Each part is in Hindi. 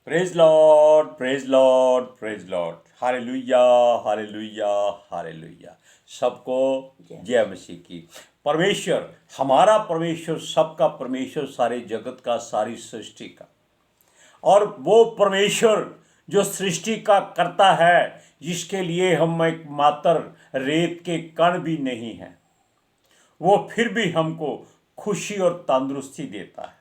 Praise Lord, praise Lord, praise Lord. Hallelujah, hallelujah, hallelujah. सबको जय मसीह की। परमेश्वर, हमारा परमेश्वर, सबका परमेश्वर, सारे जगत का, सारी सृष्टि का, और वो परमेश्वर जो सृष्टि का करता है, जिसके लिए हम एक मात्र रेत के कण भी नहीं हैं, वो फिर भी हमको खुशी और तंदुरुस्ती देता है।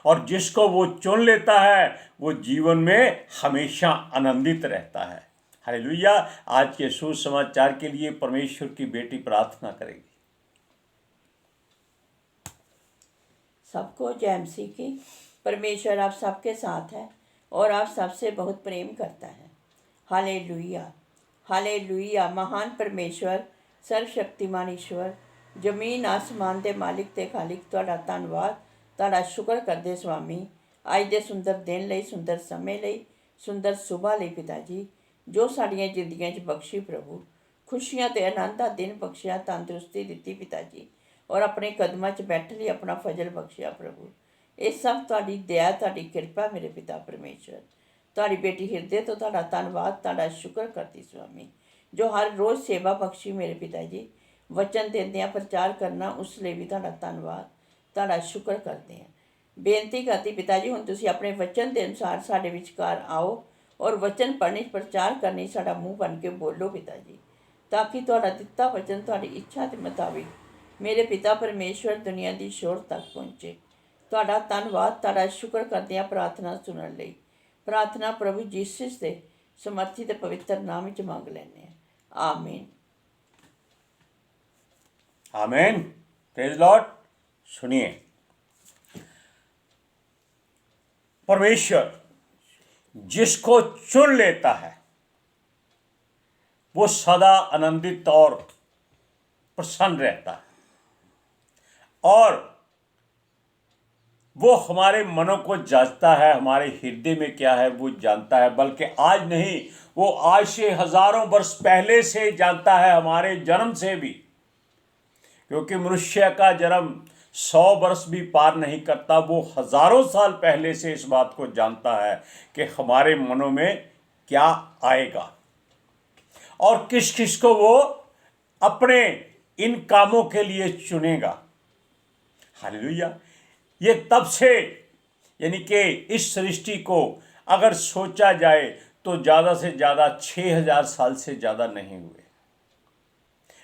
और जिसको वो चुन लेता है वो जीवन में हमेशा आनंदित रहता है। हालेलुया। आज के सुसमाचार के लिए परमेश्वर की बेटी प्रार्थना करेगी। सबको जय मसीह की। परमेश्वर आप सबके साथ है और आप सबसे बहुत प्रेम करता है। Hallelujah, hallelujah. महान परमेश्वर, सर्वशक्तिमान ईश्वर, जमीन आसमान के मालिक ते खालिक, तुहाडा धन्नवाद, तुहाडा शुक्र करदे स्वामी, अज दे सुंदर दिन लई, सुंदर समय लई, सुंदर सुबह लई पिता जी, जो साडियां जिंदगियां च बख्शी प्रभु, खुशियां ते आनंद दा दिन बख्शिया, तंदुरुस्ती दित्ती पिता जी, और अपने कदमां च बैठण लई अपना फजल बख्शिया प्रभु। ये सब तुहाडी दया, तुहाडी कृपा मेरे पिता परमेश्वर। तुहाडी बेटी हिरदे तो तुहाडा धन्नवाद, तुहाडा शुक्र करती स्वामी, जो हर रोज़ सेवा बख्शी मेरे पिता जी, वचन देंदियां प्रचार करना, उस लिए भी तुहाडा धन्नवाद, तुहाडा शुक्र करते हैं। बेनती करती पिता जी, हुण तुसीं अपने वचन के अनुसार साडे विचकार आओ और वचन पढ़ने प्रचार करने साडा मूँह बन के बोलो पिता जी, ताकि तुहाडा दिता वचन तुहाडी इच्छा के मुताबिक मेरे पिता परमेश्वर दुनिया की छोर तक पहुँचे। तुहाडा धन्नवाद, तुहाडा शुक्र करदे हां प्रार्थना सुनने लई। प्रार्थना प्रभु जीसस के समर्थी ते पवित्र नाम च मंग लैने हैं। आमीन। आमीन। Praise Lord. सुनिए, परमेश्वर जिसको चुन लेता है वो सदा आनंदित और प्रसन्न रहता है, और वो हमारे मनों को जांचता है, हमारे हृदय में क्या है वो जानता है। बल्कि आज नहीं, वो आज से हजारों वर्ष पहले से जानता है, हमारे जन्म से भी, क्योंकि मनुष्य का जन्म 100 वर्ष भी पार नहीं करता। वो हजारों साल पहले से इस बात को जानता है कि हमारे मनों में क्या आएगा और किस किस को वो अपने इन कामों के लिए चुनेगा। हालेलुया। ये तब से, यानी कि इस सृष्टि को अगर सोचा जाए तो ज़्यादा से ज़्यादा 6000 साल से ज़्यादा नहीं हुए।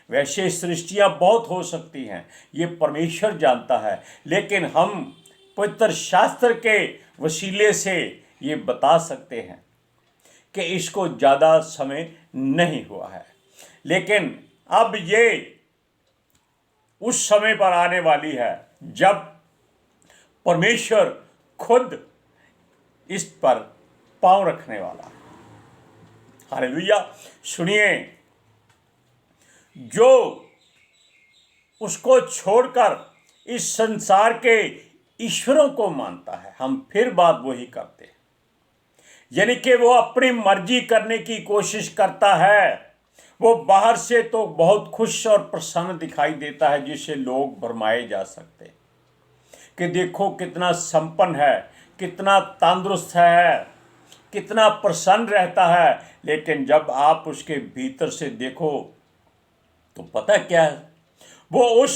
वैसे सृष्टियाँ बहुत हो सकती हैं, ये परमेश्वर जानता है, लेकिन हम पवित्र शास्त्र के वसीले से ये बता सकते हैं कि इसको ज़्यादा समय नहीं हुआ है। लेकिन अब ये उस समय पर आने वाली है जब परमेश्वर खुद इस पर पांव रखने वाला है। हालेलुया। सुनिए, जो उसको छोड़कर इस संसार के ईश्वरों को मानता है, हम फिर बात वही करते हैं, यानी कि वो अपनी मर्जी करने की कोशिश करता है। वो बाहर से तो बहुत खुश और प्रसन्न दिखाई देता है, जिससे लोग भरमाए जा सकते हैं कि देखो कितना संपन्न है, कितना तंदुरुस्त है, कितना प्रसन्न रहता है। लेकिन जब आप उसके भीतर से देखो तो पता क्या है, वो उस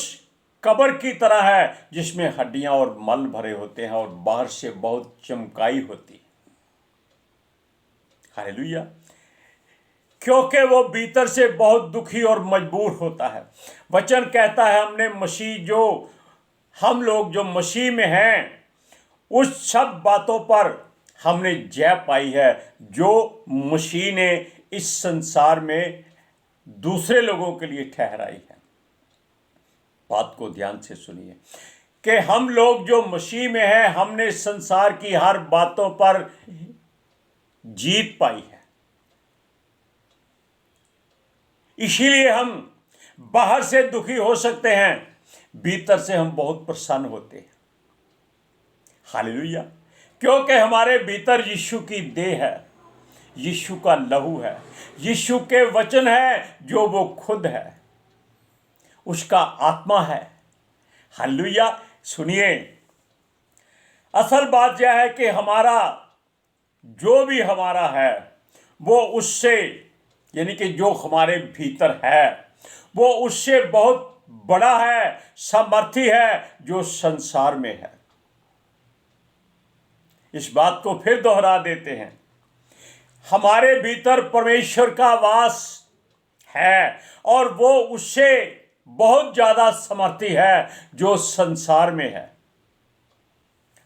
कब्र की तरह है जिसमें हड्डियां और मल भरे होते हैं और बाहर से बहुत चमकाई होती है। हालेलुया। क्योंकि वो भीतर से बहुत दुखी और मजबूर होता है। वचन कहता है हमने मसीह, जो हम लोग जो मसीह में हैं, उस सब बातों पर हमने जय पाई है जो मसीह ने इस संसार में दूसरे लोगों के लिए ठहराई है। बात को ध्यान से सुनिए कि हम लोग जो मसीह में हैं, हमने संसार की हर बातों पर जीत पाई है। इसीलिए हम बाहर से दुखी हो सकते हैं, भीतर से हम बहुत प्रसन्न होते हैं। हालेलुया। क्योंकि हमारे भीतर यीशु की देह है, यीशु का लहू है, यीशु के वचन है जो वो खुद है, उसका आत्मा है। हालेलुया। सुनिए, असल बात यह है कि हमारा जो भी हमारा है वो उससे, यानी कि जो हमारे भीतर है वो उससे बहुत बड़ा है, सामर्थी है जो संसार में है। इस बात को फिर दोहरा देते हैं, हमारे भीतर परमेश्वर का वास है और वो उससे बहुत ज्यादा समर्थी है जो संसार में है।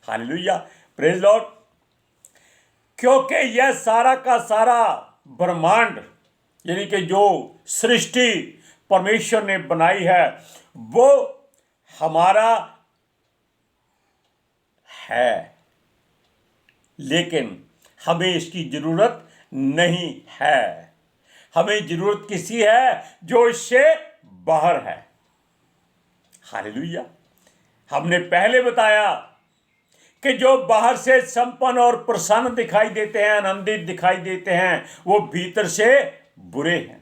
Hallelujah, praise Lord. क्योंकि यह सारा का सारा ब्रह्मांड, यानी कि जो सृष्टि परमेश्वर ने बनाई है वो हमारा है, लेकिन हमें इसकी जरूरत नहीं है। हमें जरूरत किसी है जो इससे बाहर है। हालेलुया। हमने पहले बताया कि जो बाहर से संपन्न और प्रसन्न दिखाई देते हैं, आनंदित दिखाई देते हैं, वो भीतर से बुरे हैं।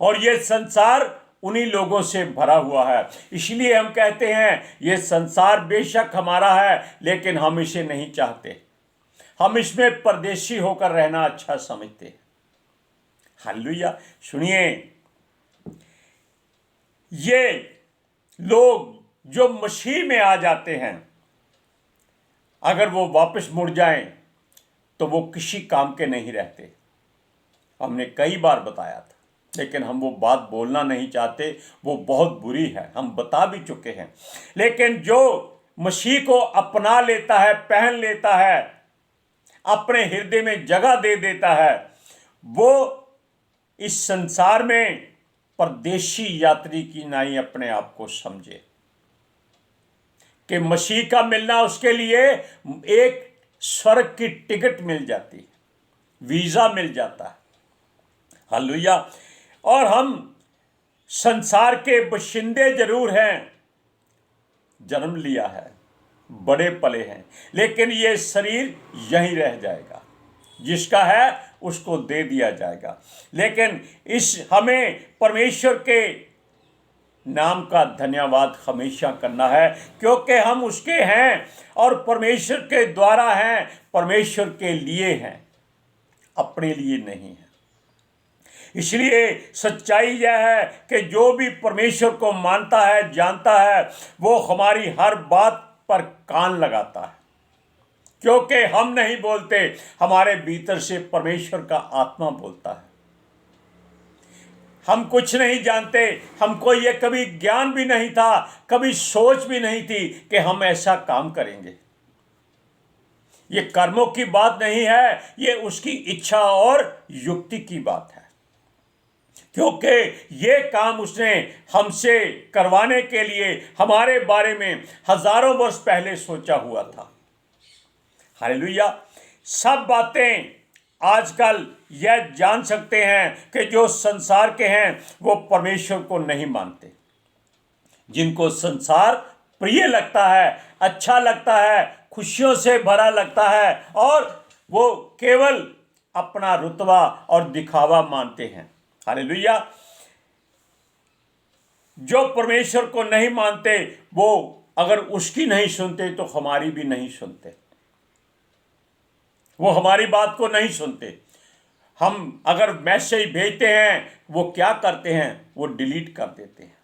और ये संसार उन्हीं लोगों से भरा हुआ है। इसलिए हम कहते हैं ये संसार बेशक हमारा है, लेकिन हम इसे नहीं चाहते। हम इसमें परदेशी होकर रहना अच्छा समझते हैं। हालेलुया। सुनिए, ये लोग जो मसीह में आ जाते हैं, अगर वो वापस मुड़ जाएं तो वो किसी काम के नहीं रहते। हमने कई बार बताया था, लेकिन हम वो बात बोलना नहीं चाहते, वो बहुत बुरी है, हम बता भी चुके हैं। लेकिन जो मसीह को अपना लेता है, पहन लेता है, अपने हृदय में जगह दे देता है, वो इस संसार में परदेशी यात्री की नाई अपने आप को समझे कि मसीह का मिलना उसके लिए एक स्वर्ग की टिकट मिल जाती है, वीजा मिल जाता है। हालेलुया। और हम संसार के बशिंदे जरूर हैं, जन्म लिया है, बड़े पले हैं, लेकिन ये शरीर यहीं रह जाएगा। जिसका है उसको दे दिया जाएगा। लेकिन इस हमें परमेश्वर के नाम का धन्यवाद हमेशा करना है, क्योंकि हम उसके हैं और परमेश्वर के द्वारा हैं, परमेश्वर के लिए हैं, अपने लिए नहीं है। इसलिए सच्चाई यह है कि जो भी परमेश्वर को मानता है, जानता है, वो हमारी हर बात पर कान लगाता है, क्योंकि हम नहीं बोलते, हमारे भीतर से परमेश्वर का आत्मा बोलता है। हम कुछ नहीं जानते, हमको ये कभी ज्ञान भी नहीं था, कभी सोच भी नहीं थी कि हम ऐसा काम करेंगे। ये कर्मों की बात नहीं है, ये उसकी इच्छा और युक्ति की बात है, क्योंकि ये काम उसने हमसे करवाने के लिए हमारे बारे में हजारों वर्ष पहले सोचा हुआ था। हालेलुया। सब बातें आजकल यह जान सकते हैं कि जो संसार के हैं वो परमेश्वर को नहीं मानते। जिनको संसार प्रिय लगता है, अच्छा लगता है, खुशियों से भरा लगता है, और वो केवल अपना रुतबा और दिखावा मानते हैं। हालेलुया। जो परमेश्वर को नहीं मानते वो अगर उसकी नहीं सुनते तो हमारी भी नहीं सुनते, वो हमारी बात को नहीं सुनते। हम अगर मैसेज भेजते हैं, वो क्या करते हैं, वो डिलीट कर देते हैं।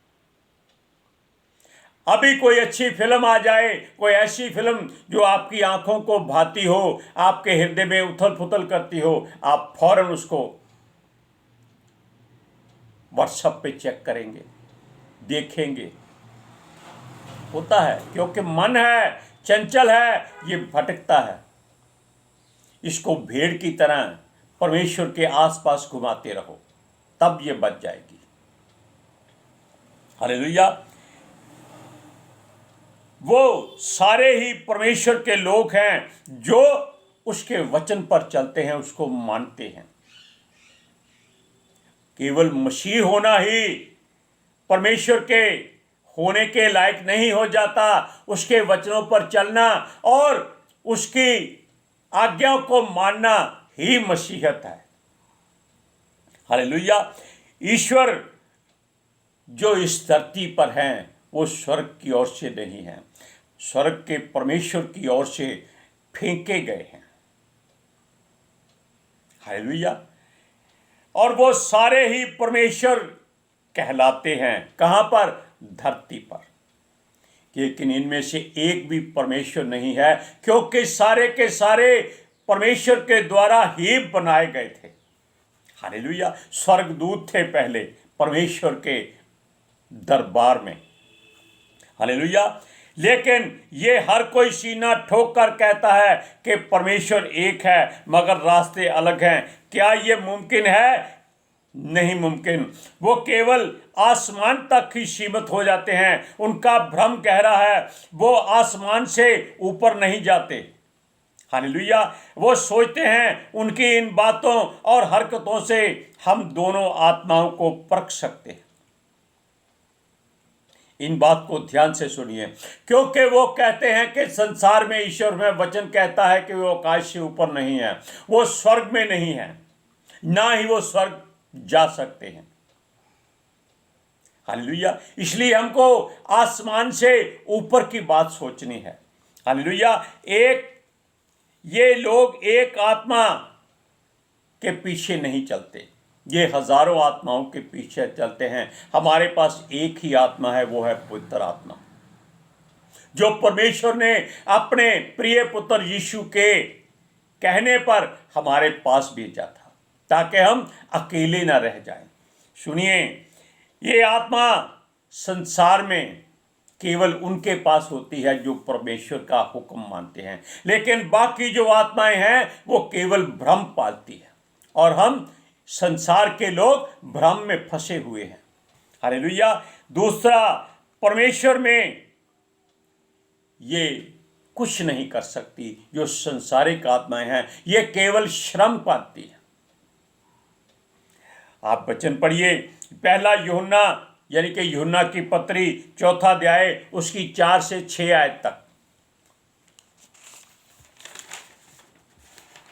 अभी कोई अच्छी फिल्म आ जाए, कोई ऐसी फिल्म जो आपकी आंखों को भाती हो, आपके हृदय में उथल पुथल करती हो, आप फौरन उसको व्हाट्सएप पे चेक करेंगे, देखेंगे। होता है, क्योंकि मन है, चंचल है, ये भटकता है। इसको भेड़ की तरह परमेश्वर के आसपास घुमाते रहो, तब ये बच जाएगी। हालेलुया। वो सारे ही परमेश्वर के लोग हैं जो उसके वचन पर चलते हैं, उसको मानते हैं। केवल मसीह होना ही परमेश्वर के होने के लायक नहीं हो जाता, उसके वचनों पर चलना और उसकी आज्ञाओं को मानना ही मसीहत है। हालेलुया। ईश्वर जो इस धरती पर हैं वो स्वर्ग की ओर से नहीं है, स्वर्ग के परमेश्वर की ओर से फेंके गए हैं। हालेलुया। और वो सारे ही परमेश्वर कहलाते हैं। कहाँ पर? धरती पर। लेकिन इनमें से एक भी परमेश्वर नहीं है, क्योंकि सारे के सारे परमेश्वर के द्वारा ही बनाए गए थे। हालेलुया। स्वर्गदूत थे पहले परमेश्वर के दरबार में। हालेलुया। लेकिन ये हर कोई सीना ठोक कर कहता है कि परमेश्वर एक है, मगर रास्ते अलग हैं। क्या ये मुमकिन है? नहीं मुमकिन। वो केवल आसमान तक ही सीमित हो जाते हैं। उनका भ्रम गहरा है, वो आसमान से ऊपर नहीं जाते। हालेलुया। वो सोचते हैं उनकी इन बातों और हरकतों से हम दोनों आत्माओं को परख सकते हैं। इन बात को ध्यान से सुनिए, क्योंकि वो कहते हैं कि संसार में ईश्वर में वचन कहता है कि वो आकाश से ऊपर नहीं है, वो स्वर्ग में नहीं है, ना ही वो स्वर्ग जा सकते हैं। हालेलुया। इसलिए हमको आसमान से ऊपर की बात सोचनी है। हालेलुया। ये लोग एक आत्मा के पीछे नहीं चलते, ये हजारों आत्माओं के पीछे चलते हैं। हमारे पास एक ही आत्मा है, वो है पवित्र आत्मा, जो परमेश्वर ने अपने प्रिय पुत्र यीशु के कहने पर हमारे पास भेजा था, ताकि हम अकेले ना रह जाएं। सुनिए, ये आत्मा संसार में केवल उनके पास होती है जो परमेश्वर का हुक्म मानते हैं, लेकिन बाकी जो आत्माएं हैं वो केवल भ्रम पालती है, और हम संसार के लोग भ्रम में फंसे हुए हैं। हालेलुया। दूसरा, परमेश्वर में ये कुछ नहीं कर सकती। जो संसारिक आत्माएं हैं ये केवल श्रम पाती है। आप वचन पढ़िए, पहला यूहन्ना यानी कि यूहन्ना की पत्री 4 अध्याय उसकी 4 से 6 आयत तक।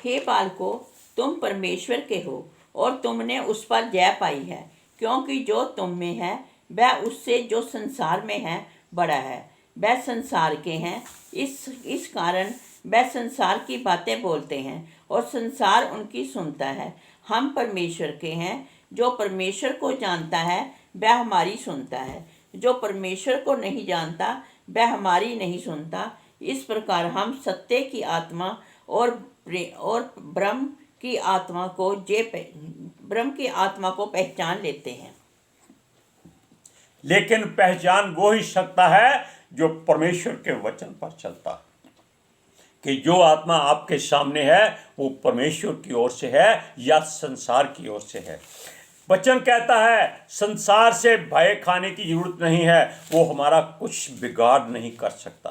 हे बालकों, तुम परमेश्वर के हो और तुमने उस पर जय पाई है, क्योंकि जो तुम में है वह उससे जो संसार में है बड़ा है। वह संसार के हैं, इस कारण वह संसार की बातें बोलते हैं और संसार उनकी सुनता है। हम परमेश्वर के हैं, जो परमेश्वर को जानता है वह हमारी सुनता है, जो परमेश्वर को नहीं जानता वह हमारी नहीं सुनता। इस प्रकार हम सत्य की आत्मा और ब्रह्म की आत्मा को पहचान लेते हैं। लेकिन पहचान वो ही सकता है जो परमेश्वर के वचन पर चलता है, कि जो आत्मा आपके सामने है वो परमेश्वर की ओर से है या संसार की ओर से है। वचन कहता है संसार से भय खाने की जरूरत नहीं है, वो हमारा कुछ बिगाड़ नहीं कर सकता,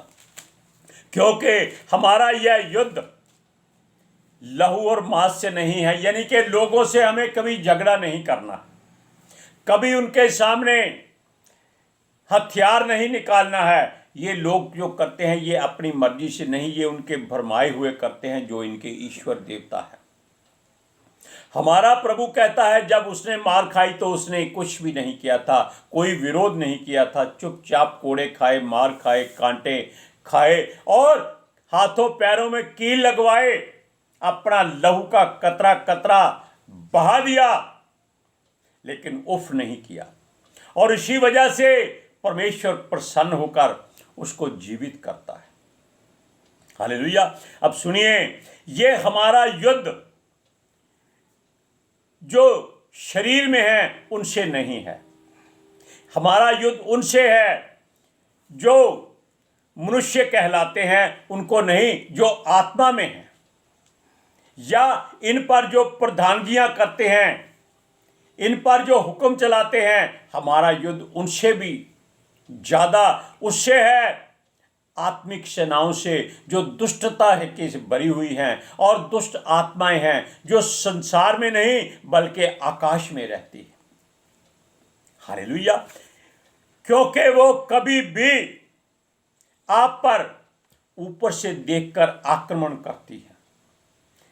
क्योंकि हमारा यह युद्ध लहू और मांस से नहीं है। यानी कि लोगों से हमें कभी झगड़ा नहीं करना, कभी उनके सामने हथियार नहीं निकालना है। ये लोग जो करते हैं ये अपनी मर्जी से नहीं, ये उनके भरमाए हुए करते हैं जो इनके ईश्वर देवता है। हमारा प्रभु कहता है जब उसने मार खाई तो उसने कुछ भी नहीं किया था, कोई विरोध नहीं किया था, चुपचाप कोड़े खाए, मार खाए, कांटे खाए और हाथों पैरों में कील लगवाए, अपना लहू का कतरा कतरा बहा दिया, लेकिन उफ नहीं किया। और इसी वजह से परमेश्वर प्रसन्न होकर उसको जीवित करता है। हालेलुया। अब सुनिए, ये हमारा युद्ध जो शरीर में है उनसे नहीं है, हमारा युद्ध उनसे है जो मनुष्य कहलाते हैं, उनको नहीं जो आत्मा में है, या इन पर जो प्रधानगियां करते हैं, इन पर जो हुक्म चलाते हैं। हमारा युद्ध उनसे भी ज्यादा उससे है, आत्मिक सेनाओं से जो दुष्टता है कि भरी हुई हैं, और दुष्ट आत्माएं हैं जो संसार में नहीं बल्कि आकाश में रहती है। हालेलुया। क्योंकि वो कभी भी आप पर ऊपर से देखकर आक्रमण करती है,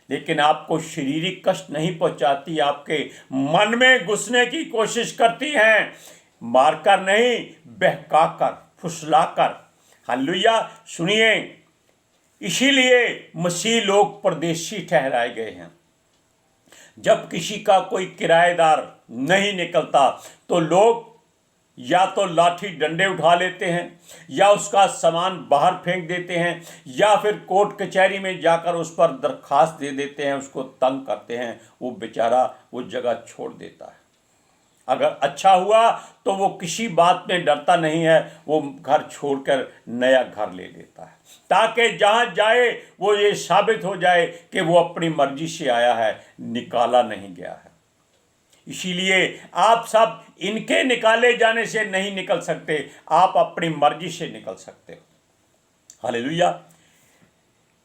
लेकिन आपको शारीरिक कष्ट नहीं पहुंचाती, आपके मन में घुसने की कोशिश करती हैं, मारकर नहीं बहकाकर, फुसलाकर। हालेलुया। सुनिए, इसीलिए मसीह लोग परदेशी ठहराए गए हैं। जब किसी का कोई किराएदार नहीं निकलता तो लोग या तो लाठी डंडे उठा लेते हैं, या उसका सामान बाहर फेंक देते हैं, या फिर कोर्ट कचहरी में जाकर उस पर दरखास्त दे देते हैं, उसको तंग करते हैं। वो बेचारा वो जगह छोड़ देता है। अगर अच्छा हुआ तो वो किसी बात में डरता नहीं है, वो घर छोड़कर नया घर ले लेता है, ताकि जहाँ जाए वो ये साबित हो जाए कि वो अपनी मर्जी से आया है, निकाला नहीं गया है। इसीलिए आप सब इनके निकाले जाने से नहीं निकल सकते, आप अपनी मर्जी से निकल सकते हो। हालेलुया।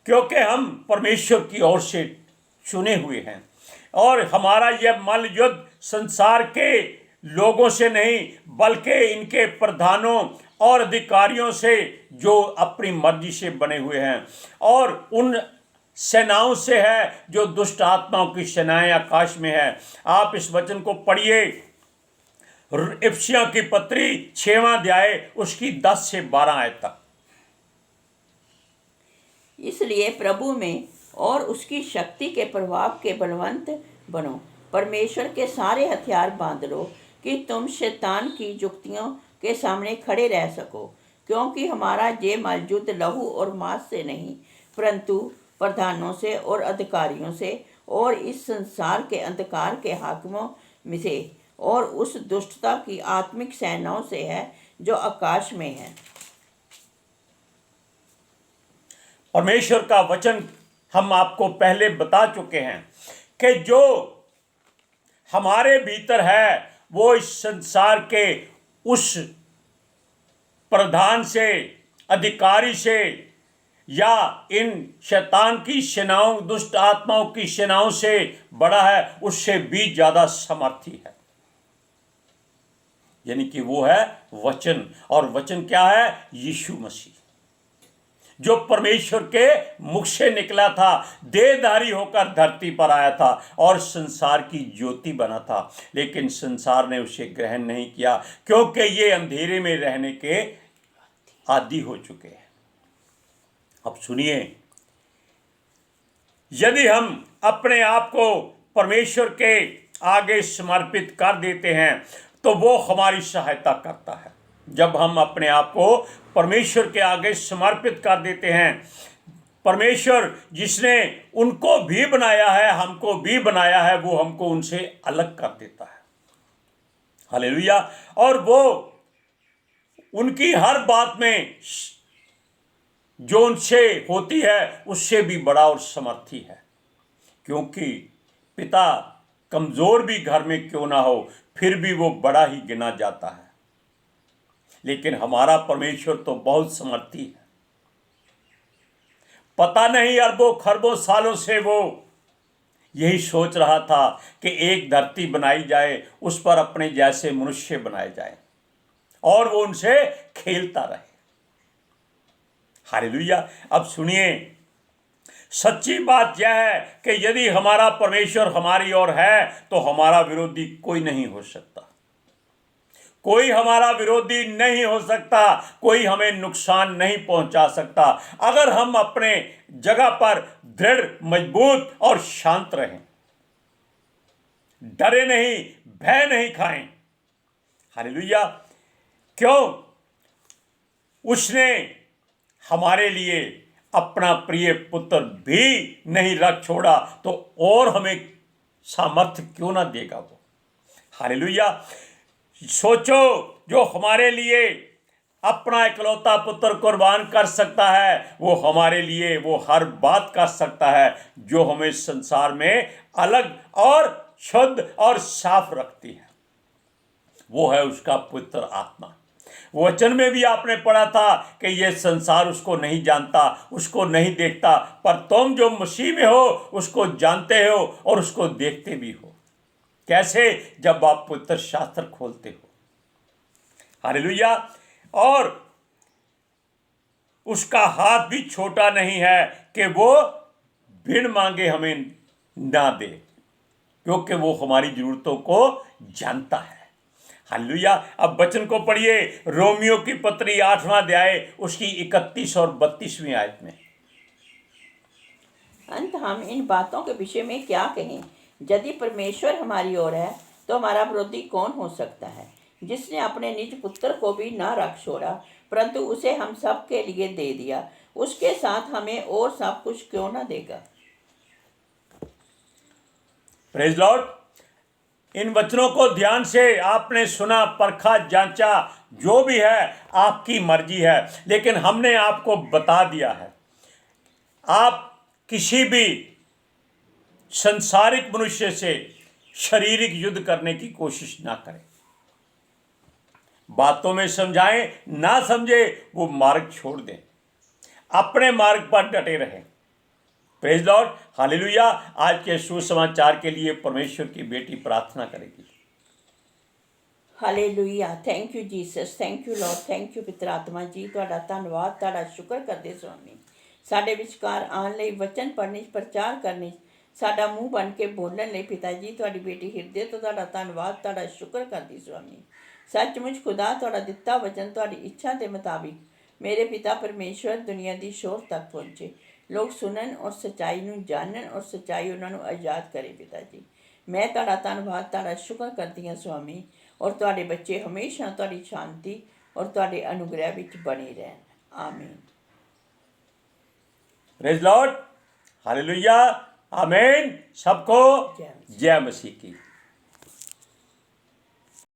क्योंकि हम परमेश्वर की ओर से चुने हुए हैं, और हमारा यह मल्ल युद्ध संसार के लोगों से नहीं, बल्कि इनके प्रधानों और अधिकारियों से जो अपनी मर्जी से बने हुए हैं, और उन सेनाओं से है जो दुष्ट आत्माओं की सेनाएं आकाश में है। आप इस वचन को पढ़िए, इफिसियों की पत्री 6वां अध्याय उसकी 10 से 12 आयत तक। इसलिए प्रभु में और उसकी शक्ति के प्रभाव के बलवंत बनो, परमेश्वर के सारे हथियार बांध लो कि तुम शैतान की युक्तियों के सामने खड़े रह सको, क्योंकि हमारा ये मल्ल युद्ध लहू और मांस से नहीं, परंतु प्रधानों से और अधिकारियों से और इस संसार के अंधकार के हाकिमों में से और उस दुष्टता की आत्मिक सेनाओं से है जो आकाश में है। परमेश्वर का वचन हम आपको पहले बता चुके हैं कि जो हमारे भीतर है वो इस संसार के उस प्रधान से, अधिकारी से, या इन शैतान की सेनाओं, दुष्ट आत्माओं की सेनाओं से बड़ा है, उससे भी ज्यादा समर्थी है। यानी कि वो है वचन, और वचन क्या है? यीशु मसीह, जो परमेश्वर के मुख से निकला था, देहधारी होकर धरती पर आया था और संसार की ज्योति बना था। लेकिन संसार ने उसे ग्रहण नहीं किया, क्योंकि ये अंधेरे में रहने के आदी हो चुके हैं। अब सुनिए, यदि हम अपने आप को परमेश्वर के आगे समर्पित कर देते हैं तो वो हमारी सहायता करता है। जब हम अपने आप को परमेश्वर के आगे समर्पित कर देते हैं, परमेश्वर जिसने उनको भी बनाया है, हमको भी बनाया है, वो हमको उनसे अलग कर देता है। हालेलुया। और वो उनकी हर बात में जो उनसे होती है उससे भी बड़ा और समर्थी है, क्योंकि पिता कमजोर भी घर में क्यों ना हो, फिर भी वो बड़ा ही गिना जाता है। लेकिन हमारा परमेश्वर तो बहुत समर्थी है। पता नहीं अरबों खरबों सालों से वो यही सोच रहा था कि एक धरती बनाई जाए, उस पर अपने जैसे मनुष्य बनाए जाए और वो उनसे खेलता रहे। हालेलुया। अब सुनिए, सच्ची बात यह है कि यदि हमारा परमेश्वर हमारी ओर है तो हमारा विरोधी कोई नहीं हो सकता। कोई हमारा विरोधी नहीं हो सकता, कोई हमें नुकसान नहीं पहुंचा सकता, अगर हम अपने जगह पर दृढ़, मजबूत और शांत रहें, डरे नहीं, भय नहीं खाएं। हालेलुया। क्यों? उसने हमारे लिए अपना प्रिय पुत्र भी नहीं रख छोड़ा, तो और हमें सामर्थ्य क्यों ना देगा वो। हालेलुया। सोचो, जो हमारे लिए अपना इकलौता पुत्र कुर्बान कर सकता है, वो हमारे लिए वो हर बात कर सकता है जो हमें संसार में अलग और शुद्ध और साफ रखती है। वो है उसका पुत्र आत्मा। वचन में भी आपने पढ़ा था कि यह संसार उसको नहीं जानता, उसको नहीं देखता, पर तुम जो मसीह में हो उसको जानते हो और उसको देखते भी हो। कैसे? जब आप पवित्र शास्त्र खोलते हो। हालेलुया। और उसका हाथ भी छोटा नहीं है कि वो बिन मांगे हमें ना दे, क्योंकि वो हमारी जरूरतों को जानता है। हालेलुया। अब वचन को पढ़िए, रोमियो की पत्री 8वां अध्याय उसकी 31 और 32वीं आयत में। अंत हम इन बातों के विषय में क्या कहें? यदि परमेश्वर हमारी ओर है तो हमारा विरोधी कौन हो सकता है। जिसने अपने निज पुत्र को भी न रख छोड़ा परंतु उसे हम सब के लिए दे दिया, उसके साथ हमें और सब कुछ क्यों न देगा। Praise Lord. इन वचनों को ध्यान से आपने सुना, परखा, जांचा, जो भी है आपकी मर्जी है, लेकिन हमने आपको बता दिया है आप किसी भी संसारिक मनुष्य से शारीरिक युद्ध करने की कोशिश ना करें। बातों में समझाएं, ना समझे वो मार्ग छोड़ दें, अपने मार्ग पर डटे रहें। Praise Lord, hallelujah. आज के सुसमाचार के लिए परमेश्वर की बेटी प्रार्थना करेगी। Hallelujah. Thank you Jesus, thank you Lord, thank you पिता आत्मा जी। ਤੁਹਾਡਾ ਧੰਨਵਾਦ, ਤੁਹਾਡਾ ਸ਼ੁਕਰ ਕਰਦੇ ਸੁਆਮੀ। ਸਾਡੇ ਵਿਚਕਾਰ ਆਉਣ ਲਈ, ਵਚਨ ਪੜ੍ਹਨੇ, ਪ੍ਰਚਾਰ ਕਰਨੇ, ਸਾਡਾ ਮੂੰਹ ਬਣ ਕੇ ਬੋਲਣ ਲਈ ਪਿਤਾ ਜੀ ਤੁਹਾਡੀ ਬੇਟੀ ਹਿਰਦੇ ਤੋਂ ਤੁਹਾਡਾ ਧੰਨਵਾਦ, ਤੁਹਾਡਾ ਸ਼ੁਕਰ ਕਰਦੀ ਸੁਆਮੀ। ਸੱਚਮੁੱਚ ਖੁਦਾ ਤੁਹਾਡਾ ਦਿੱਤਾ ਵਚਨ ਤੁਹਾਡੀ ਇੱਛਾ ਦੇ ਮੁਤਾबिक ਮੇਰੇ ਪਿਤਾ ਪਰਮੇਸ਼ਵਰ ਦੁਨੀਆ ਦੀ ਸ਼ੋਰ ਤੱਕ ਪਹੁੰਚੇ, ਲੋਕ ਸੁਣਨ ਔਰ ਸੱਚਾਈ ਨੂੰ ਜਾਣਨ ਔਰ ਸੱਚਾਈ ਉਹਨਾਂ ਨੂੰ ਆਜ਼ਾਦ ਕਰੇ ਪਿਤਾ ਜੀ। ਮੈਂ ਤੁਹਾਡਾ ਧੰਨਵਾਦ, ਤੁਹਾਡਾ ਸ਼ੁਕਰ ਕਰਦੀ ਹਾਂ ਸੁਆਮੀ। ਔਰ ਤੁਹਾਡੇ ਬੱਚੇ ਹਮੇਸ਼ਾ ਤੁਹਾਡੀ ਸ਼ਾਂਤੀ ਔਰ ਤੁਹਾਡੇ ਅਨੁਗ੍ਰਹਿ ਵਿੱਚ ਬਣੇ ਰਹਿਣ। ਆਮੀਨ। प्रेज लॉर्ड, हालेलुया, आमीन। सबको जय मसीह। जय मसीह की।